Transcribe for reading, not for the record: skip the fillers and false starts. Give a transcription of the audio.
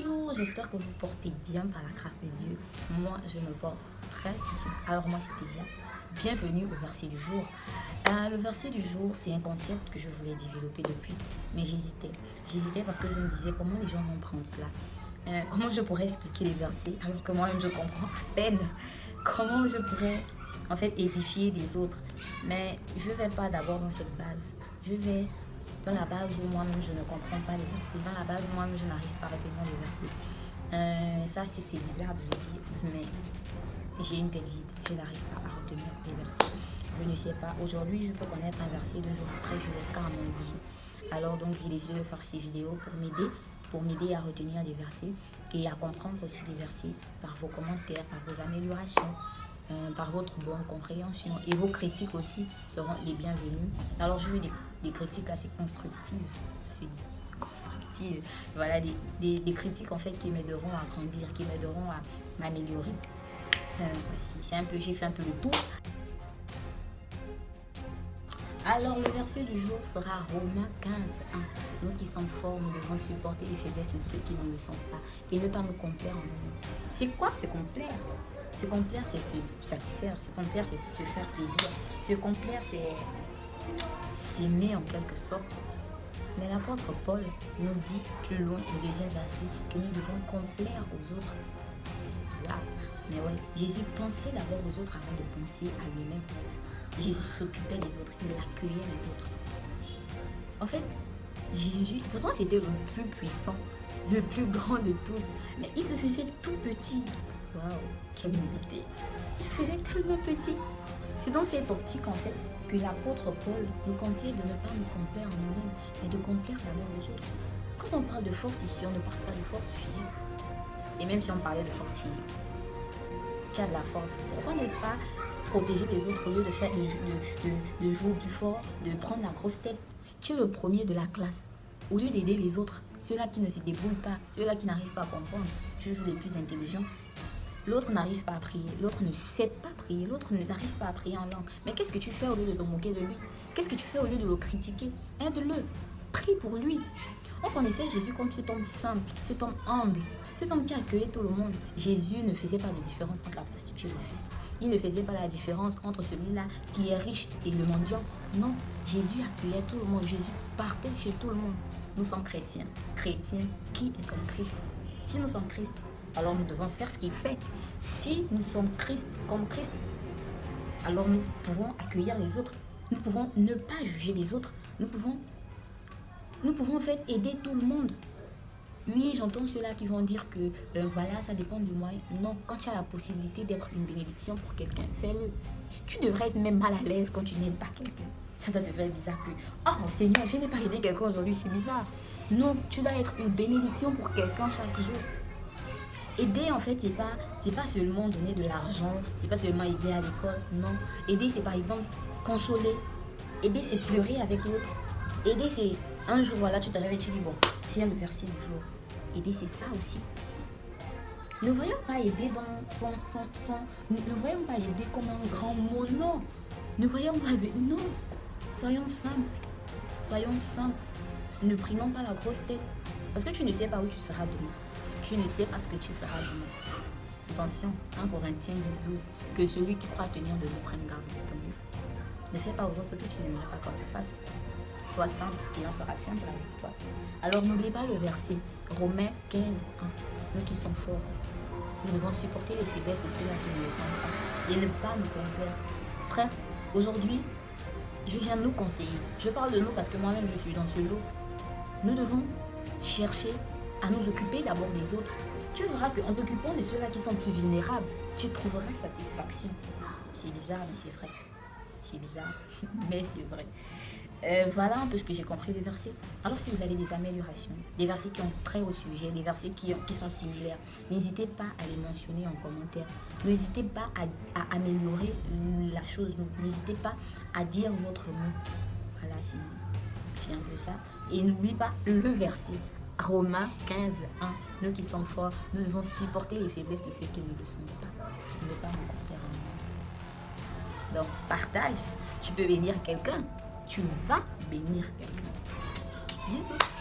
Bonjour, j'espère que vous portez bien par la grâce de Dieu. Moi, je me porte très bien. Alors moi, c'est Tésia. Bienvenue au verset du jour. Le verset du jour, c'est un concept que je voulais développer depuis, mais j'hésitais. J'hésitais parce que je me disais comment les gens vont prendre cela. Comment je pourrais expliquer les versets alors que moi-même je comprends à peine. Comment je pourrais en fait édifier les autres. Mais je ne vais pas d'abord dans cette base. Je vais dans la base où moi-même je ne comprends pas les versets. Dans la base où moi-même je n'arrive pas à retenir les versets. Ça c'est bizarre de le dire, mais j'ai une tête vide. Je n'arrive pas à retenir les versets. Je ne sais pas. Aujourd'hui je peux connaître un verset, 2 jours après je l'ai carrément oublié. Alors donc j'ai décidé de faire ces vidéos pour m'aider à retenir des versets et à comprendre aussi des versets par vos commentaires, par vos améliorations, par votre bonne compréhension. Et vos critiques aussi seront les bienvenues. Alors je veux des critiques assez constructives, je dis constructives. Voilà, des critiques en fait qui m'aideront à grandir, qui m'aideront à m'améliorer. J'ai fait un peu le tour. Alors le verset du jour sera Romains 15, 1. Nous qui sommes forts, nous devons supporter les faiblesses de ceux qui ne le sont pas et ne pas nous complaire en nous. C'est quoi se complaire? Se complaire, c'est se satisfaire. Se complaire, c'est se faire plaisir. Se complaire, c'est s'aimer en quelque sorte. Mais l'apôtre Paul nous dit plus loin au 2e verset que nous devons complaire aux autres. C'est bizarre. Mais ouais, Jésus pensait d'abord aux autres avant de penser à lui-même. Jésus s'occupait des autres, il accueillait les autres. En fait, Jésus, pourtant c'était le plus puissant, le plus grand de tous, mais il se faisait tout petit. Waouh, quelle humilité. Il se faisait tellement petit. C'est dans cette optique en fait que l'apôtre Paul nous conseille de ne pas nous complaire en nous-mêmes, mais de complaire d'abord aux autres. Quand on parle de force ici, on ne parle pas de force physique. Et même si on parlait de force physique, tu as de la force. Pourquoi ne pas protéger les autres au lieu de faire de jouer plus fort, de prendre la grosse tête? Tu es le premier de la classe. Au lieu d'aider les autres, ceux-là qui ne se débrouillent pas, ceux-là qui n'arrivent pas à comprendre, tu joues les plus intelligents. L'autre n'arrive pas à prier, l'autre ne sait pas prier, l'autre n'arrive pas à prier en langue. Mais qu'est-ce que tu fais au lieu de te moquer de lui? Qu'est-ce que tu fais au lieu de le critiquer? Aide-le, prie pour lui. On connaissait Jésus comme cet homme simple, cet homme humble, cet homme qui accueillait tout le monde. Jésus ne faisait pas de différence entre la prostituée et le juste. Il ne faisait pas la différence entre celui-là qui est riche et le mendiant. Non, Jésus accueillait tout le monde. Jésus partait chez tout le monde. Nous sommes chrétiens. Chrétiens qui est comme Christ. Si nous sommes Christ, alors nous devons faire ce qu'il fait. Si nous sommes Christ comme Christ, alors nous pouvons accueillir les autres. Nous pouvons ne pas juger les autres. Nous pouvons en fait aider tout le monde. Oui, j'entends ceux-là qui vont dire que voilà, ça dépend du moyen. Non, quand tu as la possibilité d'être une bénédiction pour quelqu'un, fais-le. Tu devrais être même mal à l'aise quand tu n'aides pas quelqu'un. Ça doit te faire bizarre que, oh Seigneur, je n'ai pas aidé quelqu'un aujourd'hui, c'est bizarre. Non, tu dois être une bénédiction pour quelqu'un chaque jour. Aider, en fait, c'est pas seulement donner de l'argent, c'est pas seulement aider à l'école, non. Aider, c'est par exemple consoler. Aider, c'est pleurer avec l'autre. Aider, c'est un jour, voilà, tu te réveilles, tu dis, bon, tiens le verset du jour. Aider, c'est ça aussi. Ne voyons pas aider dans ne voyons pas aider comme un grand mot, non. Ne voyons pas aider, non. Soyons simples. Soyons simples. Ne prenons pas la grosse tête. Parce que tu ne sais pas où tu seras demain. Tu ne sais pas ce que tu seras demain. Attention, 1 Corinthiens 10, 12. Que celui qui croit tenir de nous prenne garde de tomber. Ne fais pas aux autres ce que tu n'aimerais pas qu'on te fasse. Sois simple et on sera simple avec toi. Alors n'oublie pas le verset Romains 15, 1. Nous qui sommes forts, nous devons supporter les faiblesses de ceux-là qui ne le sont pas et ne pas nous complaire. Frère, aujourd'hui, je viens de nous conseiller. Je parle de nous parce que moi-même je suis dans ce lot. Nous devons chercher à nous occuper d'abord des autres. Tu verras qu'en t'occupant de ceux-là qui sont plus vulnérables, tu trouveras satisfaction. C'est bizarre, mais c'est vrai. C'est bizarre, mais c'est vrai. Voilà un peu ce que j'ai compris du verset. Alors si vous avez des améliorations, des versets qui ont trait au sujet, des versets qui sont similaires, n'hésitez pas à les mentionner en commentaire. N'hésitez pas à améliorer la chose. N'hésitez pas à dire votre mot. Voilà, c'est un peu ça. Et n'oublie pas le verset. Romains 15, 1. Nous qui sommes forts, nous devons supporter les faiblesses de ceux qui ne le sont pas. Ne pas nous comparer en nous. Donc, partage. Tu peux bénir quelqu'un. Tu vas bénir quelqu'un. Bisous.